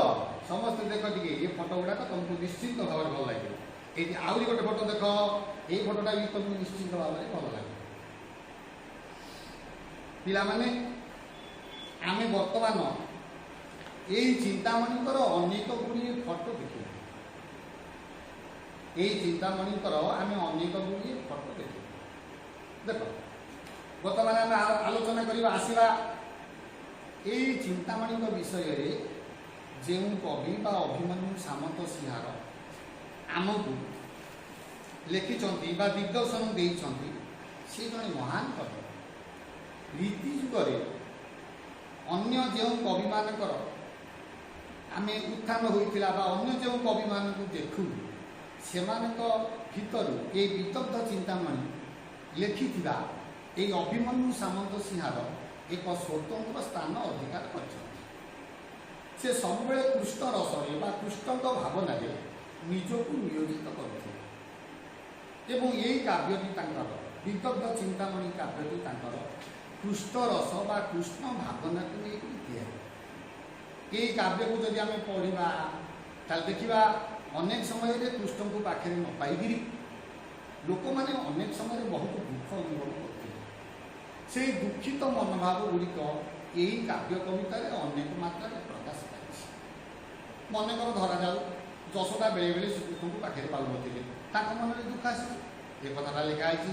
ସମସ୍ତେ ଦେଖ ଟିକେ, ଏ ଫଟୋ ଗୁଡ଼ାକ ତମକୁ ନିଶ୍ଚିତ ଭାବରେ ଭଲ ଲାଗିବ। ଏଠି ଆହୁରି ଗୋଟେ ଫଟୋ ଦେଖ। এই ଫଟୋଟା ବି ତମକୁ ନିଶ୍ଚିତ ଭାବରେ ଭଲ ଲାଗିବ। ପିଲାମାନେ, ଆମେ ବର୍ତ୍ତମାନ ଏଇ ଚିନ୍ତାମଣିଙ୍କର ଅନେକ ଗୁଡ଼ିଏ ଫଟୋ ଦେଖିବା। ଏଇ ଚିନ୍ତାମଣିଙ୍କର ଆମେ ଅନେକ ଗୁଡ଼ିଏ ଫଟୋ ଦେଖିବା। ଦେଖ, ବର୍ତ୍ତମାନ ଆମେ ଆଲୋଚନା କରିବା, ଆସିବା ଏଇ ଚିନ୍ତାମଣିଙ୍କ ବିଷୟରେ। ଯେଉଁ କବି ବା ଅଭିମନ୍ୟୁ ସାମନ୍ତ ସିଂହାର ଆମକୁ ଲେଖିଛନ୍ତି ବା ଦିଗ୍ଦର୍ଶନ ଦେଇଛନ୍ତି, ସେ ଜଣେ ମହାନ କବି। ରୀତି ଯୁଗରେ ଅନ୍ୟ ଯେଉଁ କବିମାନଙ୍କର ଆମେ ଉତ୍ଥାନ ହୋଇଥିଲା ବା ଅନ୍ୟ ଯେଉଁ କବିମାନଙ୍କୁ ଦେଖୁ, ସେମାନଙ୍କ ଭିତରୁ ଏଇ ବିଦଗ୍ଧ ଚିନ୍ତାମଣି ଲେଖିଥିବା ଏଇ ଅଭିମନ୍ୟୁ ସାମନ୍ତ ସିଂହାର ଏକ ସ୍ୱତନ୍ତ୍ର ସ୍ଥାନ ଅଧିକାର କରିଛନ୍ତି। ସେ ସବୁବେଳେ କୃଷ୍ଣ ରସରେ ବା କୃଷ୍ଣଙ୍କ ଭାବନାରେ ନିଜକୁ ନିୟୋଜିତ କରୁଥିଲେ ଏବଂ ଏଇ କାବ୍ୟଟି ତାଙ୍କର, ବିଦଗ୍ଧ ଚିନ୍ତାମଣି କାବ୍ୟଟି ତାଙ୍କର କୃଷ୍ଣ ରସ ବା କୃଷ୍ଣ ଭାବନାକୁ ନେଇକି ତିଆରି। ଏଇ କାବ୍ୟକୁ ଯଦି ଆମେ ପଢ଼ିବା ତାହେଲେ ଦେଖିବା, ଅନେକ ସମୟରେ କୃଷ୍ଣଙ୍କୁ ପାଖରେ ନ ପାଇକିରି ଲୋକମାନେ ଅନେକ ସମୟରେ ବହୁତ ଦୁଃଖ ଅନୁଭବ କରୁଥିଲେ। ସେଇ ଦୁଃଖିତ ମନୋଭାବ ଗୁଡ଼ିକ ଏଇ କାବ୍ୟ କବିତାରେ ଅନେକ ମାତ୍ରାରେ ପ୍ରକାଶ ପାଇଛି। ମନେକର ଧରାଯାଉ, ଯଶୋଦା ବେଳେବେଳେ ଶ୍ରୀକୃଷ୍ଣଙ୍କୁ ପାଖରେ ପାଉନଥିଲେ, ତାଙ୍କ ମନରେ ଦୁଃଖ ଆସିବ। ଏ କଥାଟା ଲେଖା ହେଇଛି।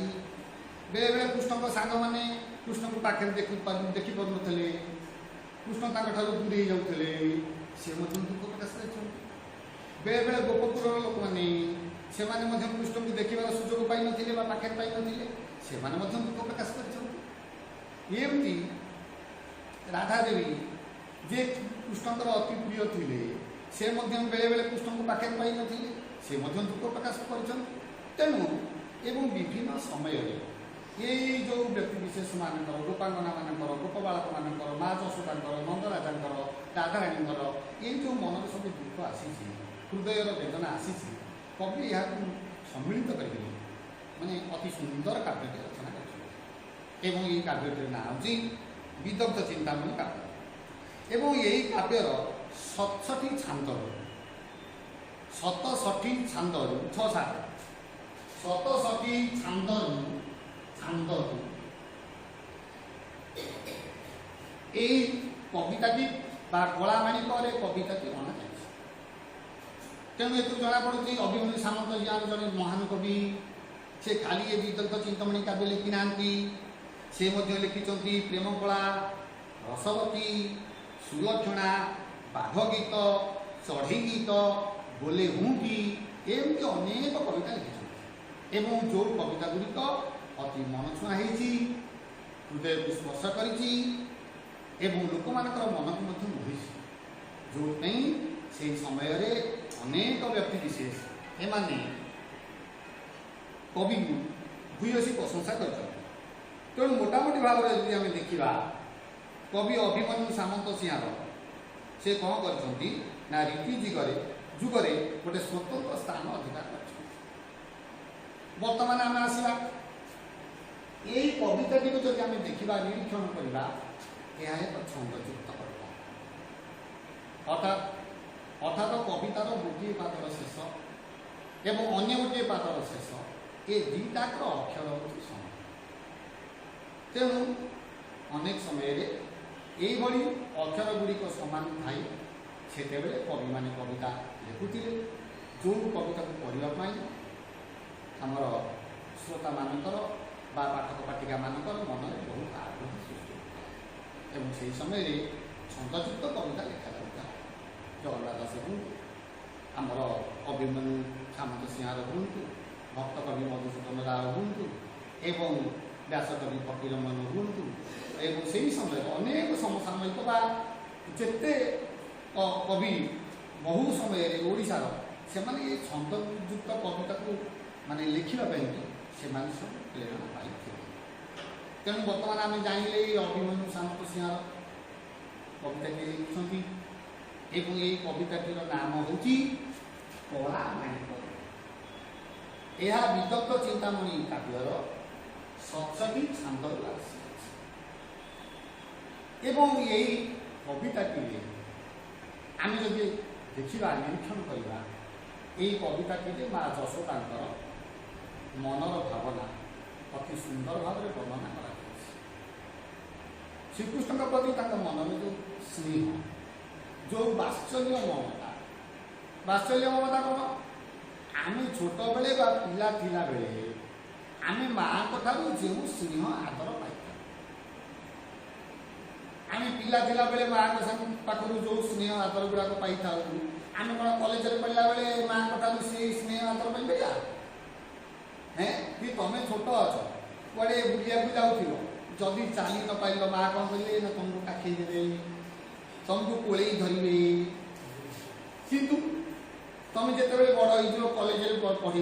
ବେଳେବେଳେ କୃଷ୍ଣଙ୍କ ସାଙ୍ଗମାନେ କୃଷ୍ଣଙ୍କୁ ପାଖରେ ଦେଖିପାରୁନଥିଲେ, କୃଷ୍ଣ ତାଙ୍କଠାରୁ ଦୂରେଇ ଯାଉଥିଲେ, ସେ ମଧ୍ୟ ଦୁଃଖ ପ୍ରକାଶ କରିଛନ୍ତି। ବେଳେବେଳେ ଗୋପପୁରର ଲୋକମାନେ, ସେମାନେ ମଧ୍ୟ କୃଷ୍ଣଙ୍କୁ ଦେଖିବାର ସୁଯୋଗ ପାଇନଥିଲେ ବା ପାଖରେ ପାଇନଥିଲେ, ସେମାନେ ମଧ୍ୟ ଦୁଃଖ ପ୍ରକାଶ କରିଛନ୍ତି। ଏମିତି ରାଧାଦେବୀ ଯେ କୃଷ୍ଣଙ୍କର ଅତି ପ୍ରିୟ ଥିଲେ, ସେ ମଧ୍ୟ ବେଳେବେଳେ କୃଷ୍ଣଙ୍କୁ ପାଖରେ ପାଇନଥିଲେ, ସେ ମଧ୍ୟ ଦୁଃଖ ପ୍ରକାଶ କରିଛନ୍ତି। ତେଣୁ ଏବଂ ବିଭିନ୍ନ ସମୟରେ ଏଇ ଯେଉଁ ବ୍ୟକ୍ତିବିଶେଷ ମାନଙ୍କର, ଗୋପାଙ୍ଗନା ମାନଙ୍କର, ଗୋପବାଳକ ମାନଙ୍କର, ମା ଯଶୋଦାଙ୍କର, ନନ୍ଦରାଜାଙ୍କର, ରାଧାରାଣୀଙ୍କର ଏଇ ଯେଉଁ ମନରେ ସବୁ ଦୁଃଖ ଆସିଛି, ହୃଦୟର ବେଦନା ଆସିଛି, କବି ଏହାକୁ ସମ୍ମିଳିତ କରିଥିଲେ, ମାନେ ଅତି ସୁନ୍ଦର କାବ୍ୟଟି ରଚନା କରିଛନ୍ତି। ଏବଂ ଏହି କାବ୍ୟଟିର ନାଁ ହେଉଛି ବିଦଗ୍ଧ ଚିନ୍ତାମଣି କାବ୍ୟ। ଏବଂ ଏହି କାବ୍ୟର 67ଟି ଛାନ୍ଦରୁ 67ଟି ଛାନ୍ଦରୁ 67ଟି ଛାନ୍ଦରୁ এই কবিতাটি বা কলামাণিক কবিতাটি অনাযাইছে। তেমন এতে জনাপড়ুଛି অভিমন্যু ସାମନ୍ତ ଜଣେ ମହାନ କବି। ସେ ଖାଲି ଏ ବିଦଗ୍ଧ ଚିନ୍ତାମଣି କାବ୍ୟ ଲେଖି ନାହାନ୍ତି, ସେ ମଧ୍ୟ ଲେଖିଛନ୍ତି ପ୍ରେମ କଳା, रसवती, सुलक्षणा, बाघ गीत, चढ़ई गीत, बोले हुंकी एमती अनेक कविता लिखिଛନ୍ତି एवं जो कविता गुड़िक अति मनछुआ होती हृदय को स्पर्श करी लोक मान मन को मोही जो से समय अनेक व्यक्ति विशेष एमाने कवि भूयसी प्रशंसा कर तेणु मोटामोटी भाव में यदि आम देखा कवि अभिमन्यु सामंत सिंहार से कौन करछंती ना रीति जुगरे गोटे स्वतंत्र स्थान अधिकार कर बर्तमान आम आसवा यही कविताटी को जब आम देखा निरीक्षण करवा यह एक छंदयुक्त कविता अर्थात कवितार गोटे पादर शेष एवं अन्य गोटे पादर शेष ये दुईटाक अक्षर हूँ समान तेणु अनेक समय यही अक्षर गुड़िक समान थाई से कवि मान कविता लिखुले जो कविता को पढ़ाई आमर श्रोता मानकर पाठक पाठिका मानकर मन में बहुत आग्रह सृष्टि एवं से समय छंदयुक्त कविता लिखा जाता जगन्नाथ दास हूँ आमर अभिमन्यु सामंत सिंहार हूँ भक्त कवि मधुसूदन राव हूँ एवं व्यास कवि फकीरमोहन हूँ एवं से समय अनेक समसामयिक जेते कवि बहु समय ओडिशार से छंदयुक्त कविता को माने लिखापी से सब प्रेरणा पाई तेणु बर्तमान आम जानिले अभिमन्यु सामंत सिंहार कविता लिखिं एवं ये कविताटीर नाम हूँ कला माणिक यह विदग्ध चिंतामणि काव्यर सत्सवी छांद एवं यही कविताटी आम जब देखा निरीक्षण करवा यही कविताटी माँ यशोदा मनर भावना अति सुंदर भाव में वर्णना कर श्रीकृष्ण प्रति मन में जो स्नेह जो वात्सल्य ममता कौन आम छोट बेले पिला थिला बेले आम माँ ठारू जो स्नेह आदर पाई आम पिला थिला बेले माँ पाखर जो स्नेह आदर गुड़ाक पाई था आम कौन कॉलेज पढ़ला बेले माँ ठारू से स्नेह आदर पाई हैं कि तुम छोट अच कड़े बुलिया जाऊ जदि चली न पाइल माँ कौन करेंगे ना तुमको काखेदेवे तुमको कोले धरवे किंतु तुम जिते बड़ हो कॉलेज पढ़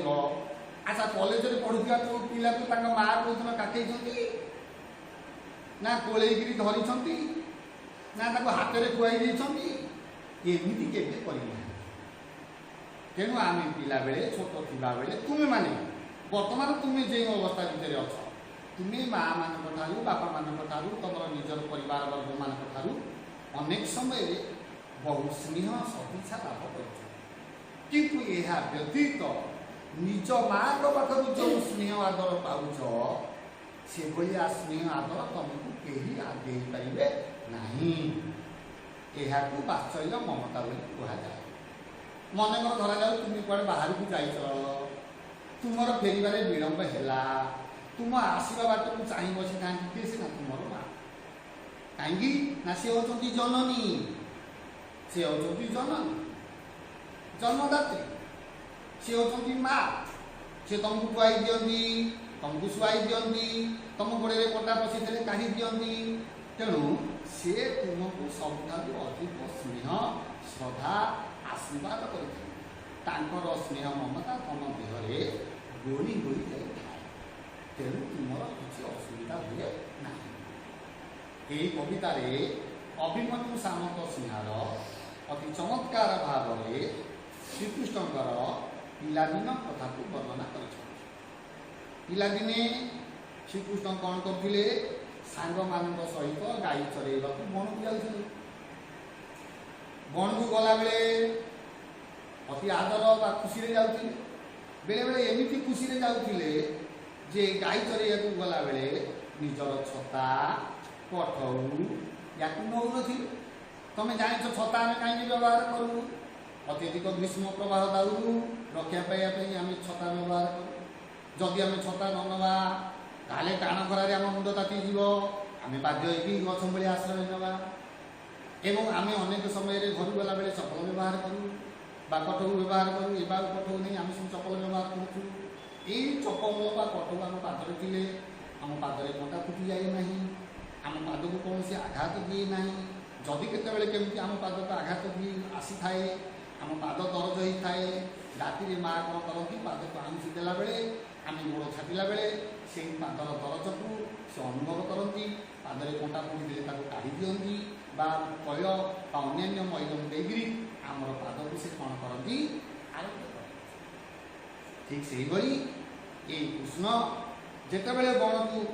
अच्छा कॉलेज पढ़ुवा पिला को माँ कौन काखे ना कोले धरी ना हाथ में खुआई एमती के तेणु आम पिला बेले छोट थिला बेले तुम्हें माने बर्तमान तुम्हें जो अवस्था भितर अच तुम्हें माँ मान बापा मान तुम निजर परिवार वर्ग मान अनेक समय बहु स्नेह सदिच्छा लाभ कर किंतु यह व्यतीत निज माँ पाखर जो स्नेह आदर पाच से भाया स्नेह आदर तुमको कहीं आगे पारे ना यह वात्सल्य ममता कह जाए मन धरा जाऊ तुम कड़े बाहर को जाइच तुमर फेरबार विलंब है तुम आसवा बाट को चाह बसी था किए सीना तुम माँ कहीं सी होती जननी सी होती जननी जन्मदात्री सी होती माँ सी तुमको खुआई दिखती तुमको शुआई दिखती तुम गोड़े कटा पशि थे काढ़ी दिखती तेणु सी तुमको सबुठ अधिक स्नेह श्रद्धा आशीर्वाद कर स्नेह ममता तुम देहरे गोली गोली जाए तेणु तुम किसी असुविधा हुए ना यही कवितार अभिमन्यु सामंत सिंहार अति चमत्कार भाव में श्रीकृष्णकर पिलादिन कथा को वर्णना कर पिलादिने श्रीकृष्ण कौन करते सांग मान सहित गाई चरइबा बन को जाते बन को गला बेले अति आदर बा खुशी जाते बेले बेले एमती खुशी जाते जे गाई चरइया गला बेले निजर छता कठौ या नौ तुम जान छता आम कहीं व्यवहार करूँ अत्यधिक ग्रीष्म प्रवाह दाऊ रक्षा पाइबा आम छता व्यवहार करूँ जदि आम छता न नवा ताले टाण खरार आम मुंड तातीज आमे बाध्य होइकी गछ मूले आश्रय नेबा एवं आमे अनेक समय घर गला बेले चपल व्यवहार करूँ बा कटक व्यवहार करूँ ए कटक नहीं आम सब चपल व्यवहार करूँ ये चपल बा कटक आम पादरे थे आम पादरे कंटा फुटी जाए ना आम पाद को कौन से आघात दिए ना जदि केतबेले केमती आम पाद को आघात दिए आसी थाए आम पाद दरज होता है राति माँ कौन करती पाद को आंसी देला बेले आम गोड़ छापिला बेले से पादर दरज को से अनुभव करती पादरे कंटा फुटी देले काढ़ी दिखती बा कय बा अन्य मैदन देकरी आमर पाद को से कौन करती आरोग्य कर ठीक से भाई ये कृष्ण जितेबाला बण को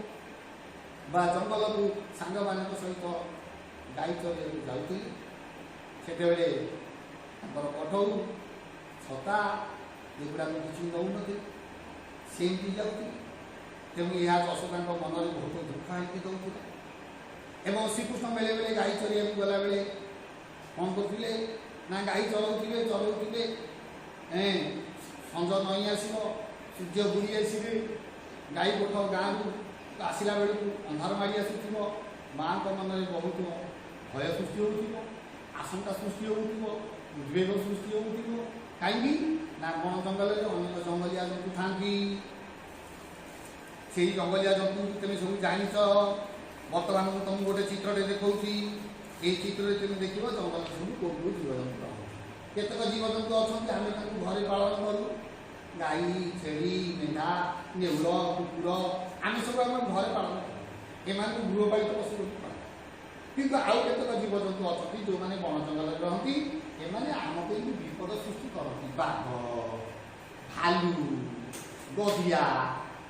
बा जंगल को सांग मान सहित गाई चलिए जाऊे से कठौ छता एगुड़ा किसी दौन सेमती जाऊे तेणु यह यशोदा मन में बहुत दुख आनिक दौला एवं श्रीकृष्ण बेले बेले गाई चलिए गला बेले कौन करते ना गाई चलाउे संज नई आस सूर्य बुड़ी आसवे गाई गोठ गाँ को आसला बेलू अंधार मारी आसुव माँ मन में बहुत भय सृष्टि हो आशंका सृष्टि हो उद्वेग सृष्टि हो कहीं ना बण जंगल अनेक जंगलिया जंतु था से जंगलिया जंतु तुम सब जान बर्तमान मुझे तुमको गोटे चित्रटे देखा ये चित्र तुम देख जंगल सब कौट जीवजंतु केतक जीवजंतु अच्छा आम घर पालन करूँ गाई छेली मेढ़ा नेउल कुकुर आम सब आम घर पालन करूँ एम गृहपालित पशु किंतु आउ केतक जीवजंतु अच्छा जो मैंने बण जंगल रहती एमाने आम विपद सृष्टि करती बाघ भालू गधिया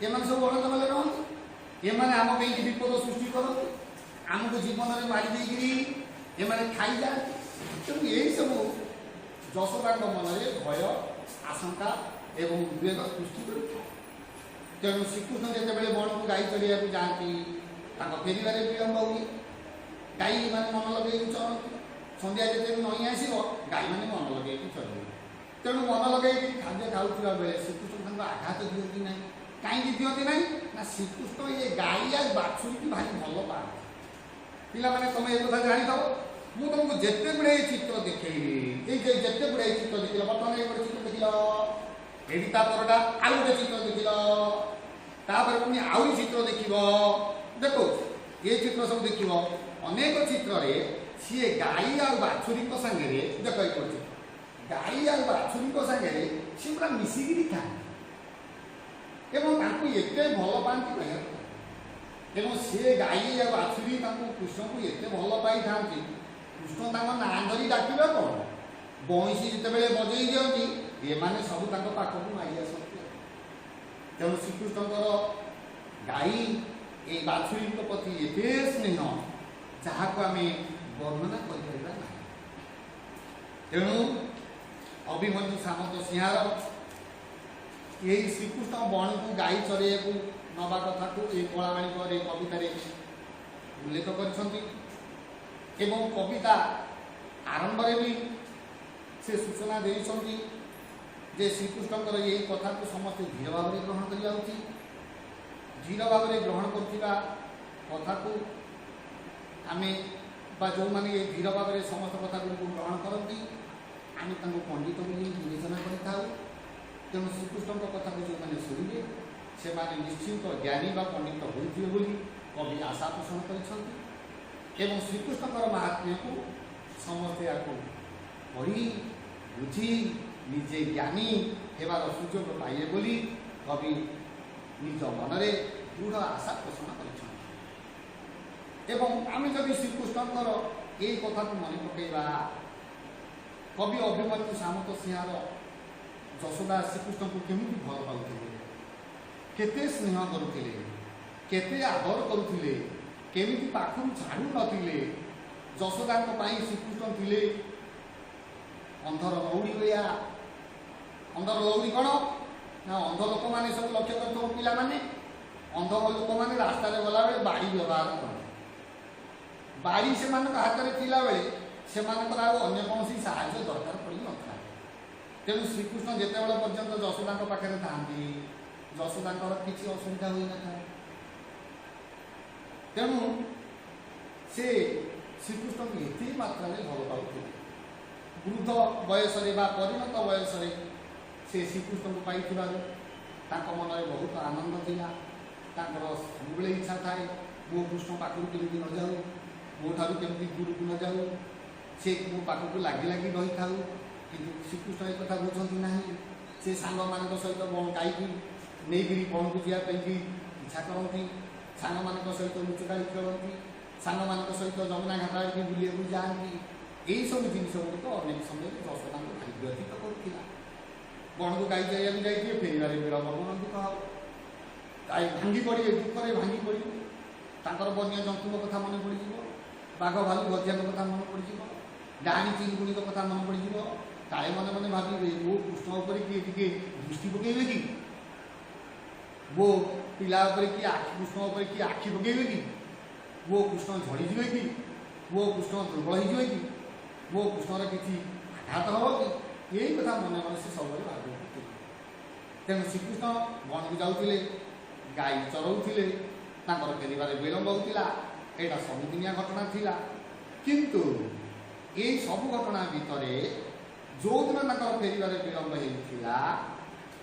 एम सब बण जंगल रहती एमाने आम विपद सृष्टि करती आमको जीवन में मारिदेकरी एमाने खाई जाती तेणु यही सब यशोदा मन में भय आशंका एवं उद्वेग सृष्टि कर तेणु श्रीकृष्ण जितेबाला बण को गाई चलिया जाती फेरबार विलम्ब हुए गाई मैंने मन लगे चलती सन्ध्या जिते नई आसो गाई मैंने मन लगे चल तेणु मन लगे खाद्य खाऊा बेले श्रीकृष्ण आघात दिखती ना कहीं दिखती ना ना श्रीकृष्ण ये गाई आ बाछुरी की भारी भल पाते पिला मैंने तुम एक कथा जानी मुझे तुमको जिते गुड़े चित्र देखी जिते गुड़े चित्र देख बर्तमान एक चित्र देख ये परटा आउ गोटे चित्र देख पुणी आउरी चित्र देखो ये चित्र सब देख अनेक चित्र सी गाई आ बाछुरी सागे देख गाई आ बाछुरी सागे सी पूरा मिसिकी था एत भल पाती कहते एवं सी गाई आ बाछुरी कृष्ण को एत भल पाई था कृष्ण ना धरी डाकिबा कौन बंशी जिते बजे दिखती एमाने सब पाखक मारी आसती तेणु श्रीकृष्ण गाई ये बाछुरी प्रति एत स्नेह जहाँ को आम वर्णना कर तेणु अभिमन्यु सामंत सिंहार यही श्रीकृष्ण बण को गाई चरई को नवा कथा को ये कलावाणी कवितार उल्लेख कर कविता आरंभ भी से सूचना देते जे श्रीकृष्ण यही कथा को समस्त धीर भाव में ग्रहण करवा उचित धीर भाव में ग्रहण करथिबा कथा को आम जो मैंने ये धीर भाव में समस्त कथा गुड़ ग्रहण करती आम पंडित विवेचना कर तेणु श्रीकृष्ण कथा को जो मैंने शुणिले से मैंने निश्चित ज्ञानी बा पंडित होते बोली कवि आशा पोषण कर श्रीकृष्ण महात्म्य को समस्ते या पढ़ी बुझी निजे ज्ञानी हेबार सुजोग पाइए बोली कवि निज मन में दृढ़ आशा पोषण कर आम जब श्रीकृष्ण ये कथा को मन पकईवा कवि अभिमन्यु सामंत सिंहार यशोदा श्रीकृष्ण को केमी भल पाते केते स्नेह करुले केते आदर करुले केमी पाखु छाड़ू नथिले यशोदा श्रीकृष्ण थे अंधर लौड़ी भैया अंधर लौड़ी कौन ना अंध लोक मैंने सब लक्ष्य कर पिला माने अंध लोक मैंने रास्ता गला बेले बाड़ी व्यवहार कर बाड़ी से हाथ में थिला बेले से अन्य कौन साहाय्य दरकार पड़ न था तेणु श्रीकृष्ण जिते पर्यंत यशोदा पाखे था यशोदा किसी असुविधा हुई न था तेणु से श्रीकृष्ण को एत मात्रा भल पाते वृद्ध बयस परिणत बयस से श्रीकृष्ण को पाई मन में बहुत आनंद थिला सब इच्छा थाए मो कृष्ण पाखु केमी न जाऊ मो ठार केमी दूर को न जाऊ से मो पाखक लगी लगी रही था कि श्रीकृष्ण एक बुझती ना से सांग मान सहित गाई नहीं बन को जावाई इच्छा करती सांग मान सहित लुचकाड़ी खेलती सांग मान सहित जमुना घाट बुले जाती यही सब जिन गुड़िक अनेक समय यशोदा भाई व्यतीत करुला बण को गाई जाइए जाइए फेरबार विलम्ब मनंदित हम गाई भांगी पड़े दुखरे भांगी पड़े वन्य जंतु कथा मन पड़ बाघ भालू गजिया कथा मन पड़ डाणी चिंगुणी कथा मन पड़ काले मन मन भावे वो कृष्ण उपर किए टे दृष्टि पकड़े कि वो पिला किए कृष्ण उपर किए आखि पकड़े कि वो कृष्ण झड़ीजे कि वो कृष्ण दुर्बल हो कि वो कृष्णर किसी आघात हम कि यही कथा मन मन से सब भाव तेणु श्रीकृष्ण वन को जाऊे गाई चराउले फेरबार विलम्ब होता यहाँ सबुदिनिया घटना थिला किंतु ये सब घटना भितर जो दिन फेरबार विलम्ब होता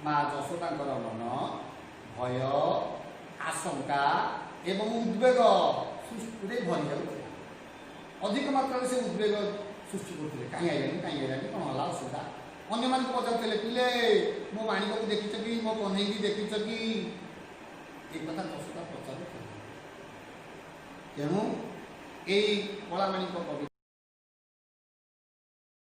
माँ यशोदा मन भय आशंका एवं उद्वेग सृष्टि भरी जाऊला अधिक मात्रा से उद्वेग सृष्टि करते कहीं आइलानी कौन है असुविधा अन्य मान पचारे पिले मो माणिक को देखी कि मो कन्हई की देखी कि एक कथा यशोदा पचार तेणु यही कलामाणिक कवि